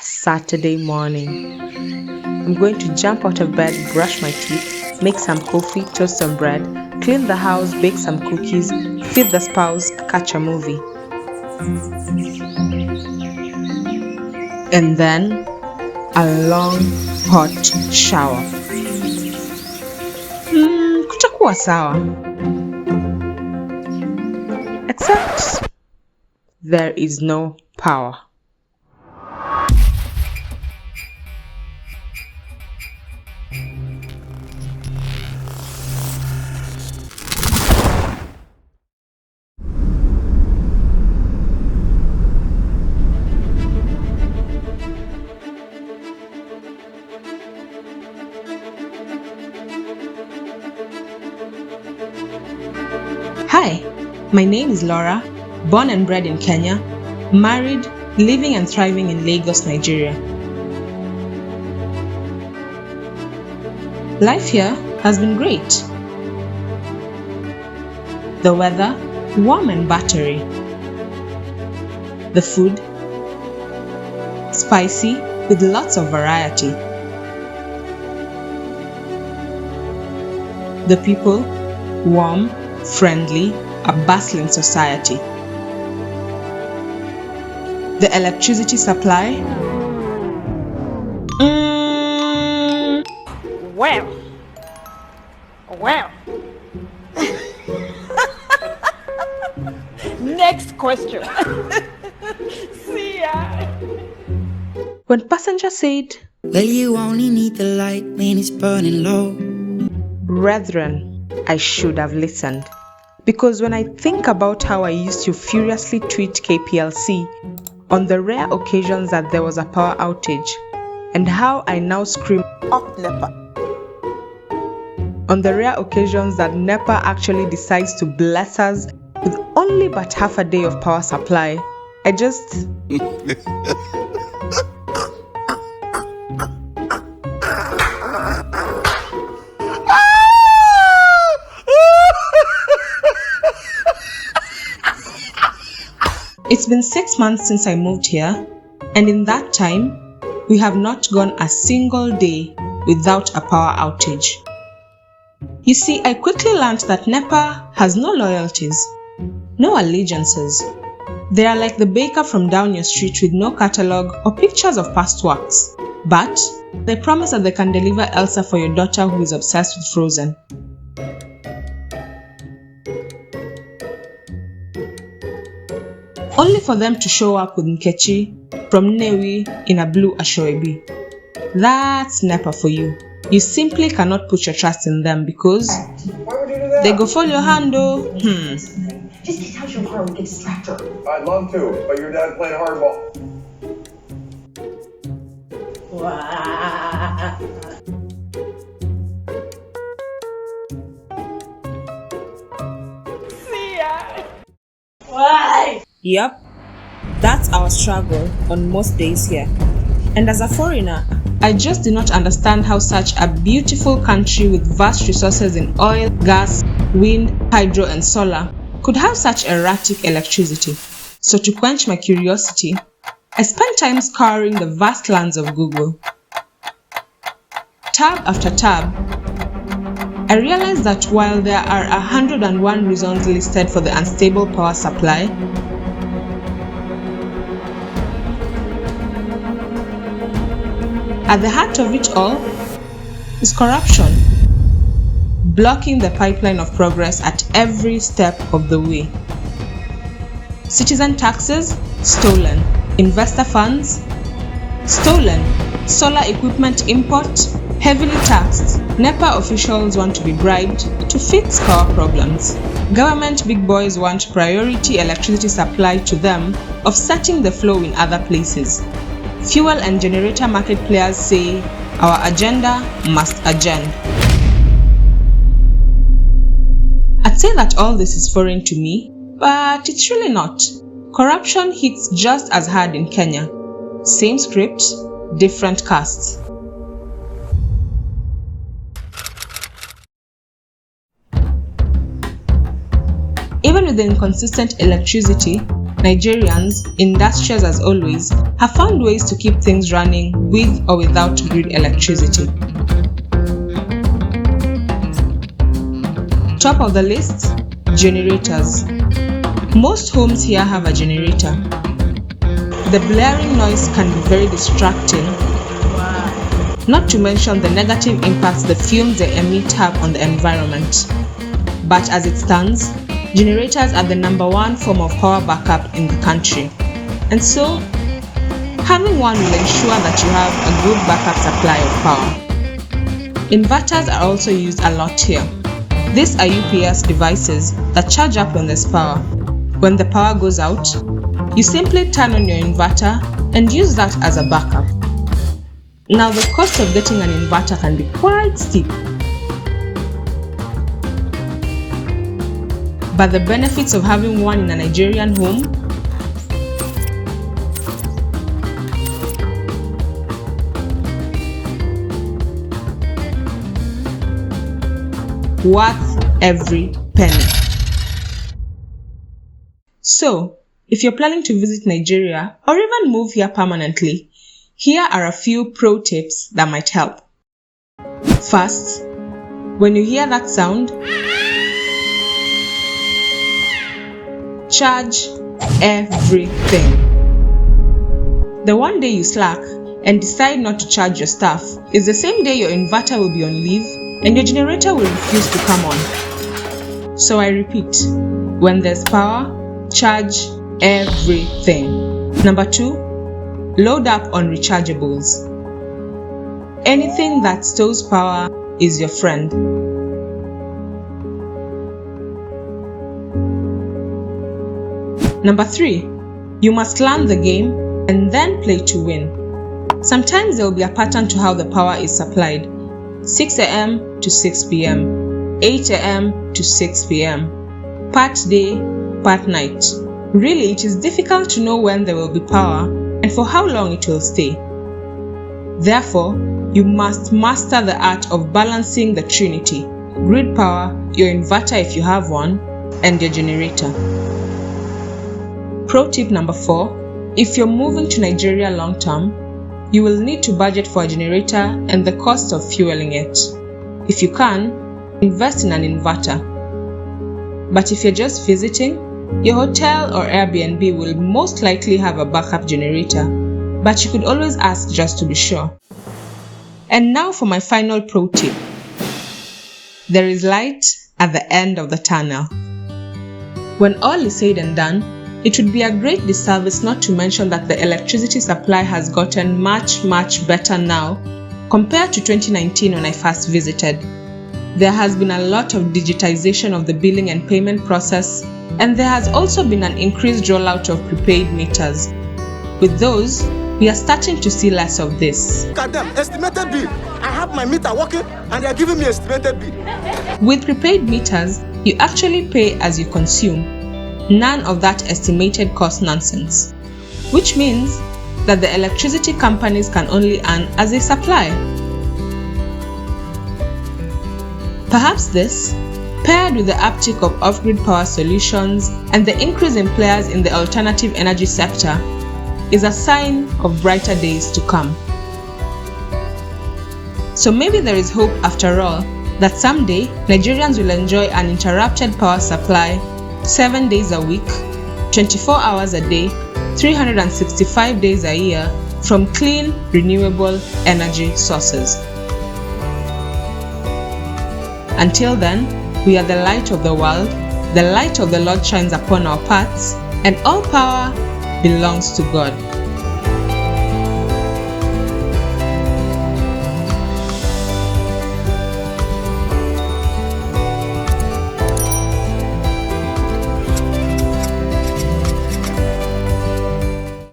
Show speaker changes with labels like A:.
A: Saturday morning. I'm going to jump out of bed, brush my teeth, make some coffee, toast some bread, clean the house, bake some cookies, feed the spouse, catch a movie. And then a long, hot shower. Kutakuwa sawa. Except there is no power. Hi, my name is Laura, born and bred in Kenya, married, living and thriving in Lagos, Nigeria. Life here has been great. The weather, warm and buttery. The food, spicy with lots of variety. The people, warm, friendly, a bustling society. The electricity supply?
B: Well. Next question. See ya.
A: When passenger said,
C: well, you only need the light when it's burning low.
A: Brethren, I should have listened. Because when I think about how I used to furiously tweet KPLC on the rare occasions that there was a power outage, and how I now scream up NEPA on the rare occasions that NEPA actually decides to bless us with only but half a day of power supply, I just... It's been 6 months since I moved here, and in that time, we have not gone a single day without a power outage. You see, I quickly learned that NEPA has no loyalties, no allegiances. They are like the baker from down your street with no catalogue or pictures of past works. But they promise that they can deliver Elsa for your daughter who is obsessed with Frozen. Only for them to show up with Nkechi from Newi in a blue Ashoebi. That's NEPA for you. You simply cannot put your trust in them because they go follow your hand though.
D: Just get out your car and get distracted.
E: I'd love to, but your dad played hardball.
B: See ya. Why?
A: Yep, that's our struggle on most days here. And as a foreigner, I just do not understand how such a beautiful country with vast resources in oil, gas, wind, hydro and solar could have such erratic electricity. So to quench my curiosity, I spent time scouring the vast lands of Google. Tab after tab, I realized that while there are 101 reasons listed for the unstable power supply, at the heart of it all is corruption, blocking the pipeline of progress at every step of the way. Citizen taxes, stolen. Investor funds, stolen. Solar equipment import, heavily taxed. NEPA officials want to be bribed to fix power problems. Government big boys want priority electricity supply to them, offsetting the flow in other places. Fuel and generator market players say, our agenda must agenda. I'd say that all this is foreign to me, but it's really not. Corruption hits just as hard in Kenya. Same script, different casts. Even with the inconsistent electricity, Nigerians, industrious as always, have found ways to keep things running with or without grid electricity. Top of the list, generators. Most homes here have a generator. The blaring noise can be very distracting, not to mention the negative impacts the fumes they emit have on the environment. But as it stands, generators are the #1 form of power backup in the country. And so, having one will ensure that you have a good backup supply of power. Inverters are also used a lot here. These are UPS devices that charge up when there's power. When the power goes out, you simply turn on your inverter and use that as a backup. Now the cost of getting an inverter can be quite steep, but the benefits of having one in a Nigerian home worth every penny. So, if you're planning to visit Nigeria or even move here permanently, here are a few pro tips that might help. First, when you hear that sound, charge everything. The one day you slack and decide not to charge your stuff is the same day your inverter will be on leave and your generator will refuse to come on. So I repeat, when there's power, charge everything. Number 2, load up on rechargeables. Anything that stores power is your friend. Number 3, you must learn the game and then play to win. Sometimes there will be a pattern to how the power is supplied. 6 a.m. to 6 p.m., 8 a.m. to 6 p.m., part day, part night. Really, it is difficult to know when there will be power and for how long it will stay. Therefore, you must master the art of balancing the trinity: grid power, your inverter if you have one, and your generator. Pro tip number 4, if you're moving to Nigeria long term, you will need to budget for a generator and the cost of fueling it. If you can, invest in an inverter. But if you're just visiting, your hotel or Airbnb will most likely have a backup generator, but you could always ask just to be sure. And now for my final pro tip. There is light at the end of the tunnel. When all is said and done, it would be a great disservice not to mention that the electricity supply has gotten much better now compared to 2019 when I first visited. There has been a lot of digitization of the billing and payment process, and there has also been an increased rollout of prepaid meters. With those, we are starting to see less of this.
F: Look at them, estimated bill. I have my meter working and they are giving me estimated bill.
A: With prepaid meters, you actually pay as you consume. None of that estimated cost nonsense. Which means that the electricity companies can only earn as they supply. Perhaps this, paired with the uptick of off-grid power solutions and the increase in players in the alternative energy sector, is a sign of brighter days to come. So maybe there is hope after all that someday Nigerians will enjoy uninterrupted power supply 7 days a week, 24 hours a day, 365 days a year from clean, renewable energy sources. Until then, we are the light of the world, the light of the Lord shines upon our paths, and all power belongs to God.